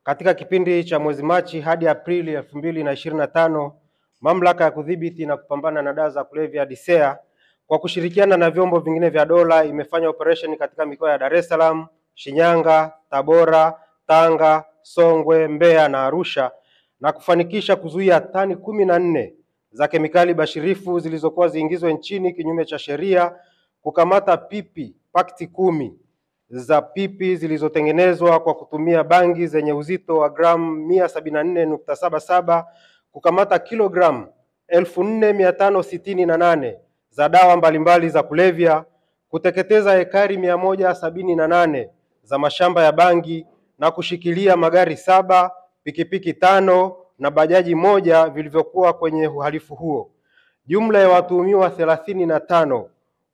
Katika kipindi cha mwezi Machi hadi Aprili 2025, Mamlaka ya Kudhibiti na Kupambana na Dawa za Kulevya DCEA kwa kushirikiana na vyombo vingine vya dola imefanya operation katika mikoa ya Dar es Salaam, Shinyanga, Tabora, Tanga, Songwe, Mbeya na Arusha na kufanikisha kuzuia tani 14 za kemikali bashirifu zilizokuwa ziingizwe nchini kinyume cha sheria, kukamata pipi pakiti 10 za pipi zilizotengenezwa kwa kutumia bangi zenye uzito wa gramu 174.77, kukamata kilogramu 4568 za dawa mbalimbali za kulevya, kuteketeza ekari 178 za mashamba ya bangi na kushikilia magari 7, pikipiki 5 na bajaji 1 vilivyokuwa kwenye uhalifu huo. Jumla ya watuhumiwa 35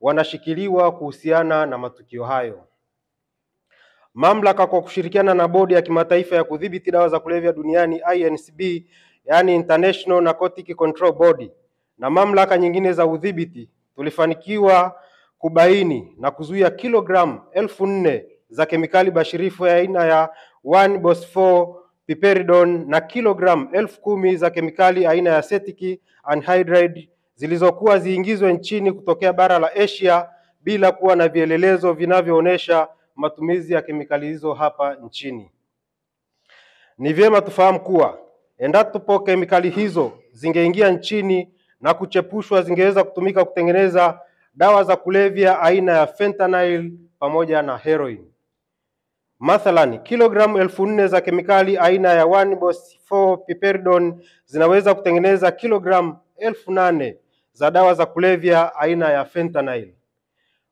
wanashikiliwa kuhusiana na matukio hayo. Mamlaka kwa kushirikiana na Bodi ya Kimataifa ya Kudhibiti Dawa za Kulevya Duniani INCB, yani International Narcotic Control Body, na mamlaka nyingine za udhibiti tulifanikiwa kubaini na kuzuia kilogramu 4,000 za kemikali bashirifu ya aina ya 1-bos-4-piperidone na kilogramu 10,000 za kemikali aina ya acetic anhydride zilizokuwa ziingizwe nchini kutokea bara la Asia bila kuwa na vielelezo vinavyoonyesha matumizi ya kemikali hizo hapa nchini. Ni vyema tufahamu kuwa endapo kemikali hizo zingeingia nchini na kuchepushwa, zingeweza kutumika kutengeneza dawa za kulevya aina ya fentanyl pamoja na heroin. Mathalani, kilogramu 4,000 za kemikali aina ya 1-bos-4-piperidone zinaweza kutengeneza kilogramu 8,000 za dawa za kulevya aina ya fentanyl.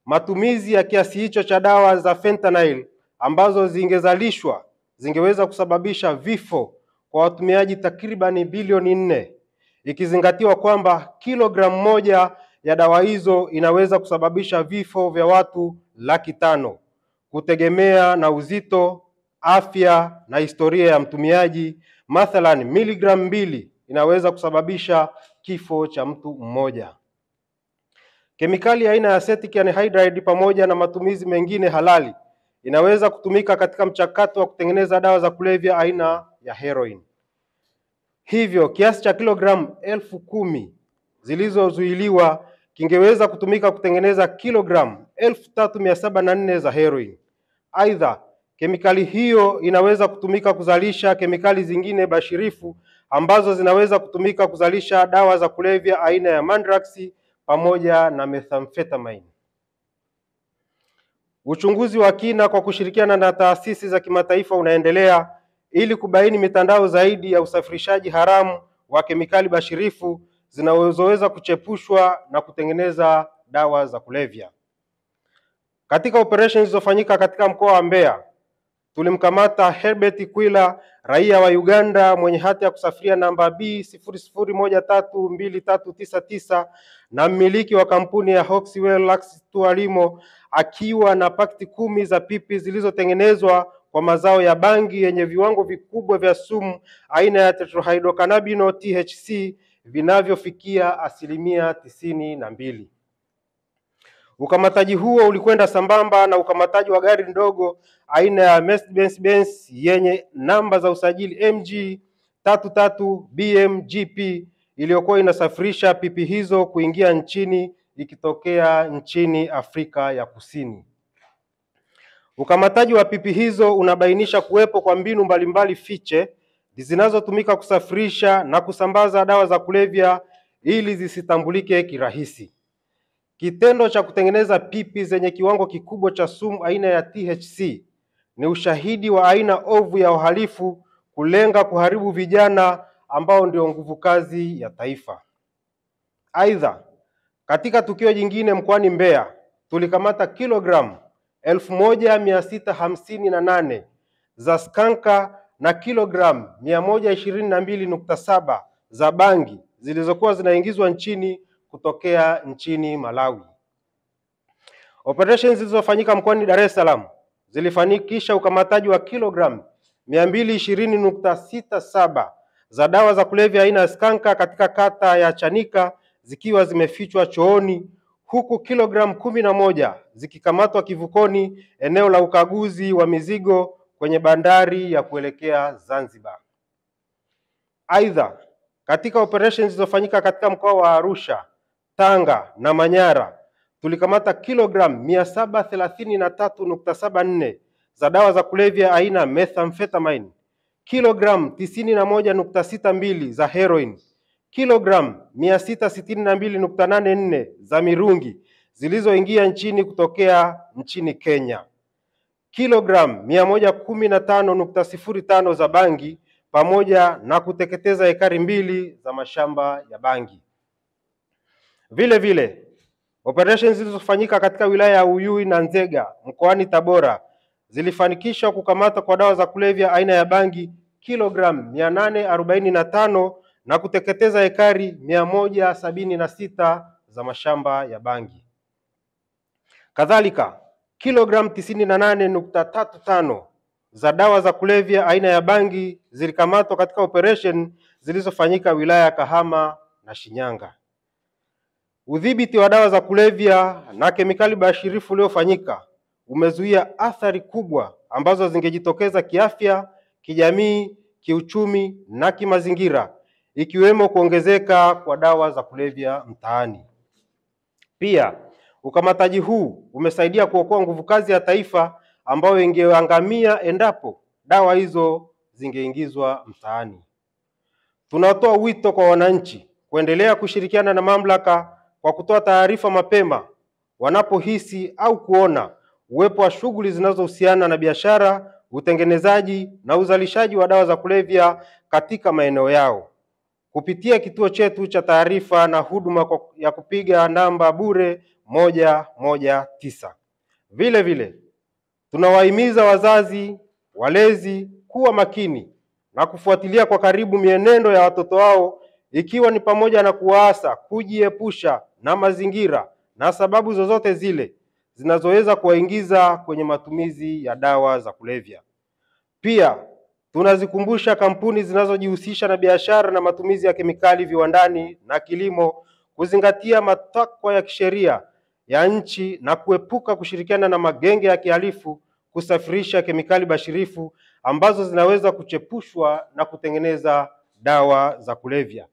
Matumizi ya kiasi hicho cha dawa za fentanyl ambazo zingezalishwa zingeweza kusababisha vifo kwa watumiaji takribani bilioni 4, ikizingatiwa kwamba kilogramu 1 ya dawa hizo inaweza kusababisha vifo vya watu 500,000 kutegemea na uzito, afya na historia ya mtumiaji. Mathalan, miligramu 2 inaweza kusababisha kifo cha mtu mmoja. Kemikali aina ya acetic anhydride pamoja na matumizi mengine halali inaweza kutumika katika mchakato wa kutengeneza dawa za kulevya aina ya heroin. Hivyo kiasi cha kilogramu 10,000 zilizozuiliwa kingeweza kutumika kutengeneza kilogramu 3,704 za heroin. Aidha, kemikali hiyo inaweza kutumika kuzalisha kemikali zingine bashirifu ambazo zinaweza kutumika kuzalisha dawa za kulevya aina ya mandrax pamoja na methamphetamine. Uchunguzi wa kina kwa kushirikiana na taasisi za kimataifa unaendelea ili kubaini mitandao zaidi ya usafirishaji haramu wa kemikali bashirifu zinazoweza kuchepushwa na kutengeneza dawa za kulevya. Katika operation zilizofanyika katika mkoa wa Mbeya, tulimkamata Herbert Kwila, raia wa Uganda mwenye hati ya kusafiria namba B00132399 na mmiliki wa kampuni ya Hoxwell Lux Tualimo, akiwa na pakiti 10 za pipi zilizotengenezwa kwa mazao ya bangi yenye viwango vikubwa vya sumu aina ya tetrahydrocannabinol THC vinavyofikia 92%. Ukamataji huo ulikwenda sambamba na ukamataji wa gari ndogo aina ya Mercedes-Benz yenye namba za usajili MG 33 BMGP iliyokuwa inasafirisha pipi hizo kuingia nchini ikitokea nchini Afrika ya Kusini. Ukamataji wa pipi hizo unabainisha kuwepo kwa mbinu mbalimbali fiche zinazotumika kusafirisha na kusambaza dawa za kulevya ili zisitambulike kirahisi. Kitendo cha kutengeneza pipi zenye kiwango kikubwa cha sumu aina ya THC ni ushahidi wa aina ovu ya uhalifu kulenga kuharibu vijana ambao ndio nguvu kazi ya taifa. Aidha, katika tukio jingine mkoani Mbeya, tulikamata kilogramu 1,658 za skanka na kilogramu 122.7 za bangi zilizokuwa zinaingizwa nchini kutokea nchini Malawi. Operations zilizofanyika mkoani Dar es Salaam zilifanikisha ukamataji wa kilogramu 220.67 za dawa za kulevya aina ya skanka katika kata ya Chanika zikiwa zimefichwa chooni, huku kilogramu 11 zikikamatwa kivukoni eneo la ukaguzi wa mizigo kwenye bandari ya kuelekea Zanzibar. Aidha, katika operations zilizofanyika katika mkoa wa Arusha, Tanga na Manyara, tulikamata kilogramu 733.74 za dawa za kulevya aina methamphetamine, kilogramu 91.62 za heroin, kilogramu 662.84 za mirungi zilizoingia nchini kutokea nchini Kenya, kilogramu 115.05 za bangi pamoja na kuteketeza ekari 2 za mashamba ya bangi. Vile vile, operations zilizofanyika katika wilaya ya Uyui na Nzega mkoani Tabora zilifanikisha kukamata kwa dawa za kulevya aina ya bangi kilogramu 845 na kuteketeza ekari 176 za mashamba ya bangi. Kadhalika, kilogramu 98.35 za dawa za kulevya aina ya bangi zilikamatwa katika operation zilizofanyika wilaya ya Kahama na Shinyanga. Udhibiti wa dawa za kulevya na kemikali bashirifu uliofanyika umezuia athari kubwa ambazo zingejitokeza kiafya, kijamii, kiuchumi na kimazingira, ikiwemo kuongezeka kwa dawa za kulevya mtaani. Pia, ukamataji huu umesaidia kuokoa nguvu kazi ya taifa ambayo ingeangamia endapo dawa hizo zingeingizwa mtaani. Tunatoa wito kwa wananchi kuendelea kushirikiana na mamlaka kwa kutoa taarifa mapema wanapohisi au kuona uwepo wa shughuli zinazohusiana na biashara, utengenezaji na uzalishaji wa dawa za kulevya katika maeneo yao, kupitia kituo chetu cha taarifa na huduma ya kupiga namba bure 119. Vile vile, tunawahimiza wazazi, walezi kuwa makini na kufuatilia kwa karibu mienendo ya watoto wao, ikiwa ni pamoja na kuwaasa kujiepusha na mazingira na sababu zozote zile zinazoweza kuwaingiza kwenye matumizi ya dawa za kulevya. Pia, tunazikumbusha kampuni zinazojihusisha na biashara na matumizi ya kemikali viwandani na kilimo kuzingatia matakwa ya kisheria ya nchi na kuepuka kushirikiana na magenge ya kihalifu kusafirisha kemikali bashirifu ambazo zinaweza kuchepushwa na kutengeneza dawa za kulevya.